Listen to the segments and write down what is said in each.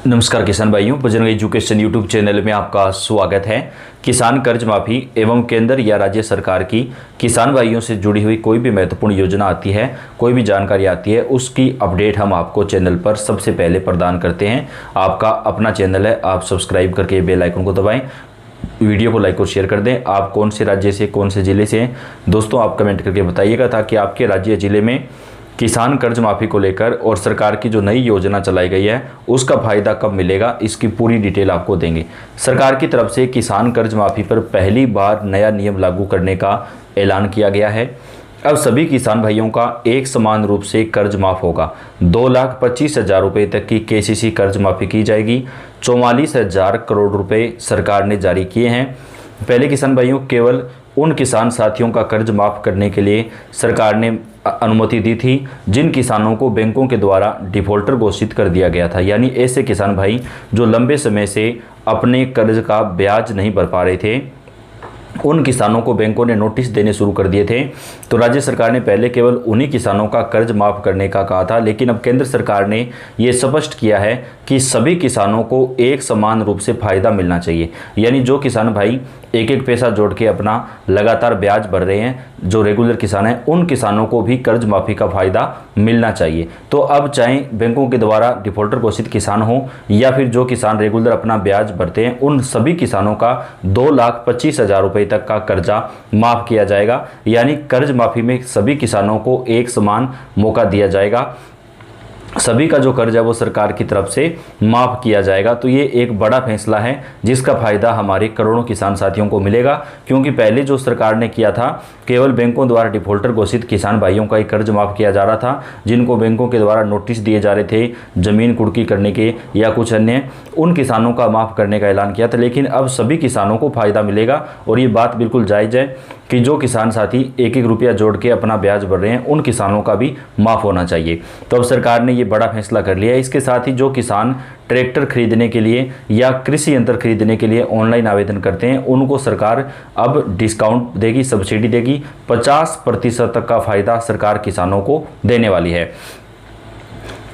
नमस्कार किसान भाइयों, बजरंग एजुकेशन यूट्यूब चैनल में आपका स्वागत है। किसान कर्ज माफ़ी एवं केंद्र या राज्य सरकार की किसान भाइयों से जुड़ी हुई कोई भी महत्वपूर्ण योजना आती है, कोई भी जानकारी आती है, उसकी अपडेट हम आपको चैनल पर सबसे पहले प्रदान करते हैं। आपका अपना चैनल है, आप सब्सक्राइब करके बेल आइकन को दबाएं, वीडियो को लाइक और शेयर कर दें। आप कौन से राज्य से, कौन से ज़िले से हैं दोस्तों, आप कमेंट करके बताइएगा ताकि आपके राज्य ज़िले में किसान कर्ज माफ़ी को लेकर और सरकार की जो नई योजना चलाई गई है उसका फ़ायदा कब मिलेगा, इसकी पूरी डिटेल आपको देंगे। सरकार की तरफ से किसान कर्ज माफ़ी पर पहली बार नया नियम लागू करने का ऐलान किया गया है। अब सभी किसान भाइयों का एक समान रूप से कर्ज माफ़ होगा। 2,25,000 रुपये तक की केसीसी कर्ज माफ़ी की जाएगी। 44,000 करोड़ रुपए सरकार ने जारी किए हैं। पहले किसान भाइयों केवल उन किसान साथियों का कर्ज माफ़ करने के लिए सरकार ने अनुमति दी थी जिन किसानों को बैंकों के द्वारा डिफ़ॉल्टर घोषित कर दिया गया था, यानी ऐसे किसान भाई जो लंबे समय से अपने कर्ज का ब्याज नहीं भर पा रहे थे, उन किसानों को बैंकों ने नोटिस देने शुरू कर दिए थे। तो राज्य सरकार ने पहले केवल उन्हीं किसानों का कर्ज माफ़ करने का कहा था, लेकिन अब केंद्र सरकार ने ये स्पष्ट किया है कि सभी किसानों को एक समान रूप से फ़ायदा मिलना चाहिए। यानी जो किसान भाई एक एक पैसा जोड़ के अपना लगातार ब्याज भर रहे हैं, जो रेगुलर किसान हैं, उन किसानों को भी कर्ज माफ़ी का फ़ायदा मिलना चाहिए। तो अब चाहे बैंकों के द्वारा डिफ़ॉल्टर घोषित किसान हो या फिर जो किसान रेगुलर अपना ब्याज भरते हैं, उन सभी किसानों का 2,25,000 रुपये तक का कर्जा माफ़ किया जाएगा। यानी कर्ज माफ़ी में सभी किसानों को एक समान मौका दिया जाएगा, सभी का जो कर्ज है वो सरकार की तरफ से माफ़ किया जाएगा। तो ये एक बड़ा फैसला है जिसका फ़ायदा हमारे करोड़ों किसान साथियों को मिलेगा, क्योंकि पहले जो सरकार ने किया था केवल बैंकों द्वारा डिफ़ॉल्टर घोषित किसान भाइयों का ही कर्ज माफ़ किया जा रहा था, जिनको बैंकों के द्वारा नोटिस दिए जा रहे थे ज़मीन कुर्की करने के या कुछ अन्य, उन किसानों का माफ़ करने का ऐलान किया था। लेकिन अब सभी किसानों को फ़ायदा मिलेगा और ये बात बिल्कुल जायज़ है कि जो किसान साथी एक एक रुपया जोड़ के अपना ब्याज भर रहे हैं, उन किसानों का भी माफ़ होना चाहिए। तो अब सरकार ने ये बड़ा फैसला कर लिया है। इसके साथ ही जो किसान ट्रैक्टर खरीदने के लिए या कृषि यंत्र खरीदने के लिए ऑनलाइन आवेदन करते हैं, उनको सरकार अब डिस्काउंट देगी, सब्सिडी देगी। 50% तक का फ़ायदा सरकार किसानों को देने वाली है।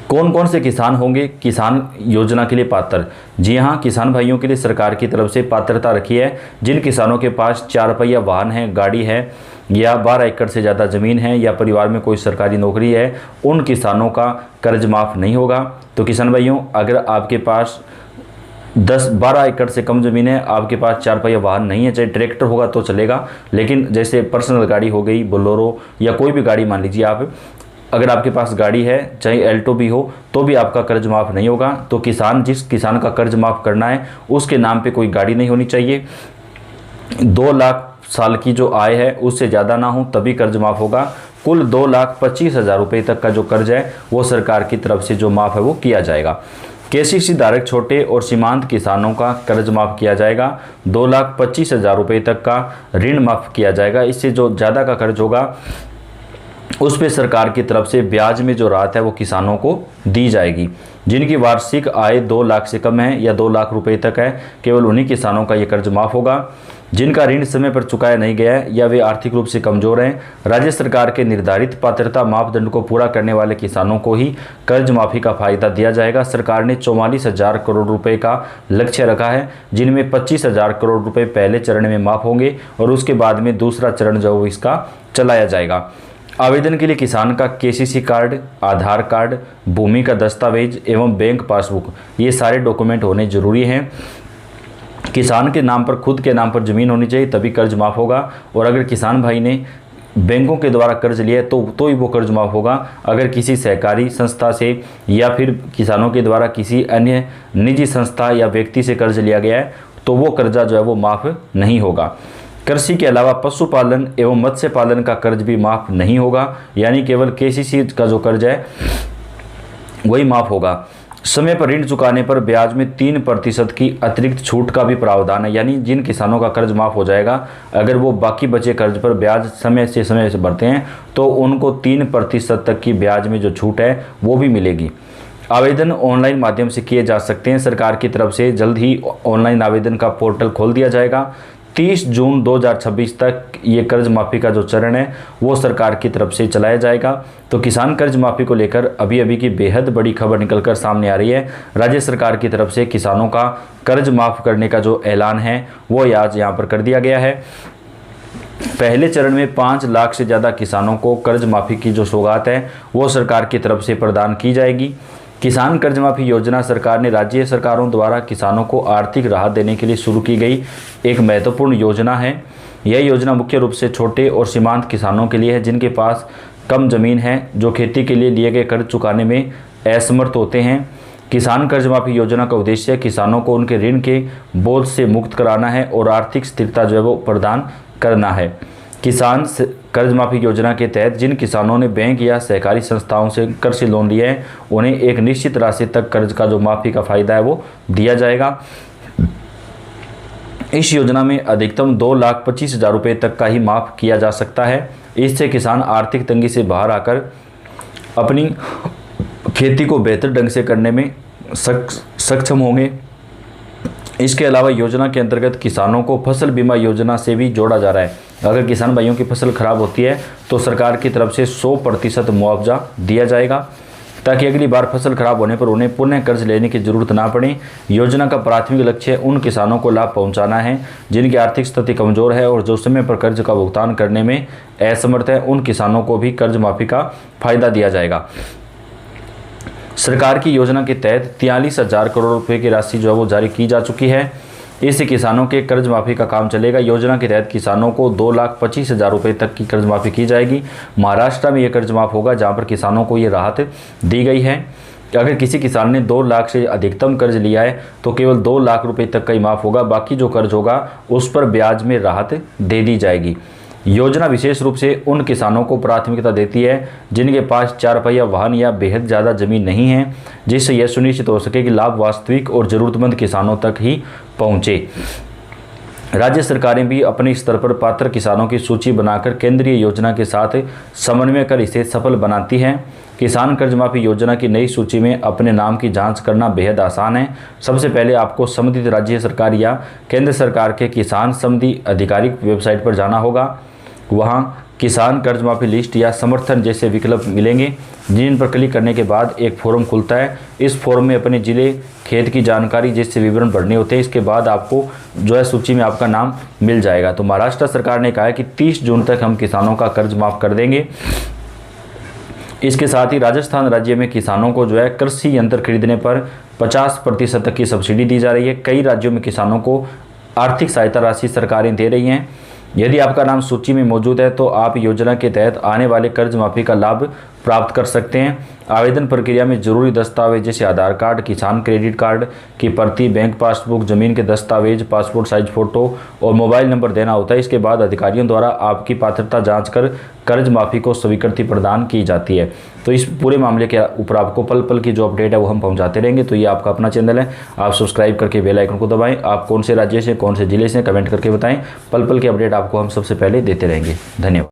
कौन कौन से किसान होंगे किसान योजना के लिए पात्र? जी हाँ, किसान भाइयों के लिए सरकार की तरफ से पात्रता रखी है। जिन किसानों के पास 4 पहिया वाहन है, गाड़ी है, या 12 एकड़ से ज़्यादा ज़मीन है, या परिवार में कोई सरकारी नौकरी है, उन किसानों का कर्ज माफ़ नहीं होगा। तो किसान भाइयों, अगर आपके पास 10-12 एकड़ से कम ज़मीन है, आपके पास 4 पहिया वाहन नहीं है, चाहे ट्रैक्टर होगा तो चलेगा, लेकिन जैसे पर्सनल गाड़ी हो गई, बोलेरो या कोई भी गाड़ी मान लीजिए आप, अगर आपके पास गाड़ी है, चाहे एल्टो भी हो, तो भी आपका कर्ज माफ़ नहीं होगा। तो जिस किसान का कर्ज माफ़ करना है उसके नाम पे कोई गाड़ी नहीं होनी चाहिए, 2 लाख साल की जो आय है उससे ज़्यादा ना हो, तभी कर्ज माफ़ होगा। कुल 2,25,000 रुपये तक का जो कर्ज है वो सरकार की तरफ से जो माफ़ है वो किया जाएगा। केसीसी धारक छोटे और सीमांत किसानों का कर्ज माफ़ किया जाएगा। 2,25,000 रुपये तक का ऋण माफ़ किया जाएगा। इससे जो ज़्यादा का कर्ज होगा उस पर सरकार की तरफ से ब्याज में जो राहत है वो किसानों को दी जाएगी। जिनकी वार्षिक आय 2 लाख से कम है या 2 लाख रुपए तक है, केवल उन्हीं किसानों का ये कर्ज माफ़ होगा। जिनका ऋण समय पर चुकाया नहीं गया है या वे आर्थिक रूप से कमज़ोर हैं, राज्य सरकार के निर्धारित पात्रता मापदंड को पूरा करने वाले किसानों को ही कर्ज माफ़ी का फ़ायदा दिया जाएगा। सरकार ने 44,000 करोड़ रुपए का लक्ष्य रखा है, जिनमें 25,000 करोड़ रुपए पहले चरण में माफ़ होंगे और उसके बाद में दूसरा चरण जो इसका चलाया जाएगा। आवेदन के लिए किसान का केसीसी कार्ड, आधार कार्ड, भूमि का दस्तावेज एवं बैंक पासबुक, ये सारे डॉक्यूमेंट होने जरूरी हैं। किसान के नाम पर, खुद के नाम पर ज़मीन होनी चाहिए, तभी कर्ज माफ़ होगा। और अगर किसान भाई ने बैंकों के द्वारा कर्ज लिया है तो ही वो कर्ज माफ़ होगा। अगर किसी सहकारी संस्था से या फिर किसानों के द्वारा किसी अन्य निजी संस्था या व्यक्ति से कर्ज लिया गया है तो वो कर्जा जो है वो माफ़ नहीं होगा। कृषि के अलावा पशुपालन एवं मत्स्य पालन का कर्ज भी माफ़ नहीं होगा, यानी केवल केसीसी का जो कर्ज है वही माफ़ होगा। समय पर ऋण चुकाने पर ब्याज में 3% की अतिरिक्त छूट का भी प्रावधान है, यानी जिन किसानों का कर्ज माफ़ हो जाएगा, अगर वो बाकी बचे कर्ज पर ब्याज समय से भरते हैं तो उनको 3% तक की ब्याज में जो छूट है वो भी मिलेगी। आवेदन ऑनलाइन माध्यम से किए जा सकते हैं। सरकार की तरफ से जल्द ही ऑनलाइन आवेदन का पोर्टल खोल दिया जाएगा। 30 जून 2026 तक ये कर्ज माफ़ी का जो चरण है वो सरकार की तरफ से चलाया जाएगा। तो किसान कर्ज माफ़ी को लेकर अभी की बेहद बड़ी खबर निकलकर सामने आ रही है। राज्य सरकार की तरफ से किसानों का कर्ज माफ़ करने का जो ऐलान है वो आज यहाँ पर कर दिया गया है। पहले चरण में 5 लाख से ज़्यादा किसानों को कर्ज माफ़ी की जो सौगात है वो सरकार की तरफ से प्रदान की जाएगी। किसान कर्ज माफ़ी योजना सरकार ने राज्य सरकारों द्वारा किसानों को आर्थिक राहत देने के लिए शुरू की गई एक महत्वपूर्ण योजना है। यह योजना मुख्य रूप से छोटे और सीमांत किसानों के लिए है, जिनके पास कम ज़मीन है, जो खेती के लिए लिए गए कर्ज चुकाने में असमर्थ होते हैं। किसान कर्ज माफ़ी योजना का उद्देश्य किसानों को उनके ऋण के बोझ से मुक्त कराना है और आर्थिक स्थिरता जो है वो प्रदान करना है। किसान कर्ज माफ़ी योजना के तहत जिन किसानों ने बैंक या सहकारी संस्थाओं से कृषि लोन लिया है उन्हें एक निश्चित राशि तक कर्ज का जो माफ़ी का फ़ायदा है वो दिया जाएगा। इस योजना में अधिकतम 2,25,000 रुपये तक का ही माफ़ किया जा सकता है। इससे किसान आर्थिक तंगी से बाहर आकर अपनी खेती को बेहतर ढंग से करने में सक्षम होंगे। इसके अलावा योजना के अंतर्गत किसानों को फसल बीमा योजना से भी जोड़ा जा रहा है। अगर किसान भाइयों की फसल खराब होती है तो सरकार की तरफ से 100% मुआवजा दिया जाएगा, ताकि अगली बार फसल खराब होने पर उन्हें पुनः कर्ज लेने की जरूरत ना पड़े। योजना का प्राथमिक लक्ष्य उन किसानों को लाभ पहुंचाना है जिनकी आर्थिक स्थिति कमज़ोर है और जो समय पर कर्ज का भुगतान करने में असमर्थ है। उन किसानों को भी कर्ज माफ़ी का फ़ायदा दिया जाएगा। सरकार की योजना के तहत 43,000 करोड़ रुपए की राशि जो है वो जारी की जा चुकी है। इससे किसानों के कर्ज माफ़ी का काम चलेगा। योजना के तहत किसानों को 2,25,000 रुपये तक की कर्ज माफ़ी की जाएगी। महाराष्ट्र में यह कर्ज माफ़ होगा, जहां पर किसानों को ये राहत दी गई है। अगर किसी किसान ने 2 लाख से अधिकतम कर्ज लिया है तो केवल 2 लाख रुपये तक का ही माफ़ होगा, बाकी जो कर्ज होगा उस पर ब्याज में राहत दे दी जाएगी। योजना विशेष रूप से उन किसानों को प्राथमिकता देती है जिनके पास 4 पहिया वाहन या बेहद ज़्यादा ज़मीन नहीं है, जिससे यह सुनिश्चित हो सके कि लाभ वास्तविक और ज़रूरतमंद किसानों तक ही पहुँचे। राज्य सरकारें भी अपने स्तर पर पात्र किसानों की सूची बनाकर केंद्रीय योजना के साथ समन्वय कर इसे सफल बनाती हैं। किसान कर्ज माफ़ी योजना की नई सूची में अपने नाम की जांच करना बेहद आसान है। सबसे पहले आपको संबंधित राज्य सरकार या केंद्र सरकार के किसान समिति आधिकारिक वेबसाइट पर जाना होगा। वहां किसान कर्ज माफ़ी लिस्ट या समर्थन जैसे विकल्प मिलेंगे, जिन पर क्लिक करने के बाद एक फॉर्म खुलता है। इस फॉर्म में अपने ज़िले, खेत की जानकारी जैसे विवरण भरने होते हैं। इसके बाद आपको जो है सूची में आपका नाम मिल जाएगा। तो महाराष्ट्र सरकार ने कहा है कि 30 जून तक हम किसानों का कर्ज माफ़ कर देंगे। इसके साथ ही राजस्थान राज्य में किसानों को जो है कृषि यंत्र खरीदने पर 50% तक की सब्सिडी दी जा रही है। कई राज्यों में किसानों को आर्थिक सहायता राशि सरकारें दे रही हैं। यदि आपका नाम सूची में मौजूद है तो आप योजना के तहत आने वाले कर्ज माफ़ी का लाभ प्राप्त कर सकते हैं। आवेदन प्रक्रिया में जरूरी दस्तावेज जैसे आधार कार्ड, किसान क्रेडिट कार्ड की प्रति, बैंक पासबुक, जमीन के दस्तावेज, पासपोर्ट साइज फ़ोटो और मोबाइल नंबर देना होता है। इसके बाद अधिकारियों द्वारा आपकी पात्रता जांच कर कर्ज माफ़ी को स्वीकृति प्रदान की जाती है। तो इस पूरे मामले के ऊपर आपको पल पल की जो अपडेट है वो हम पहुंचाते रहेंगे। तो ये आपका अपना चैनल है, आप सब्सक्राइब करके बेल आइकन को दबाएं। आप कौन से राज्य से, कौन से जिले से, कमेंट करके बताएं। पल पल के अपडेट आपको हम सबसे पहले देते रहेंगे। धन्यवाद।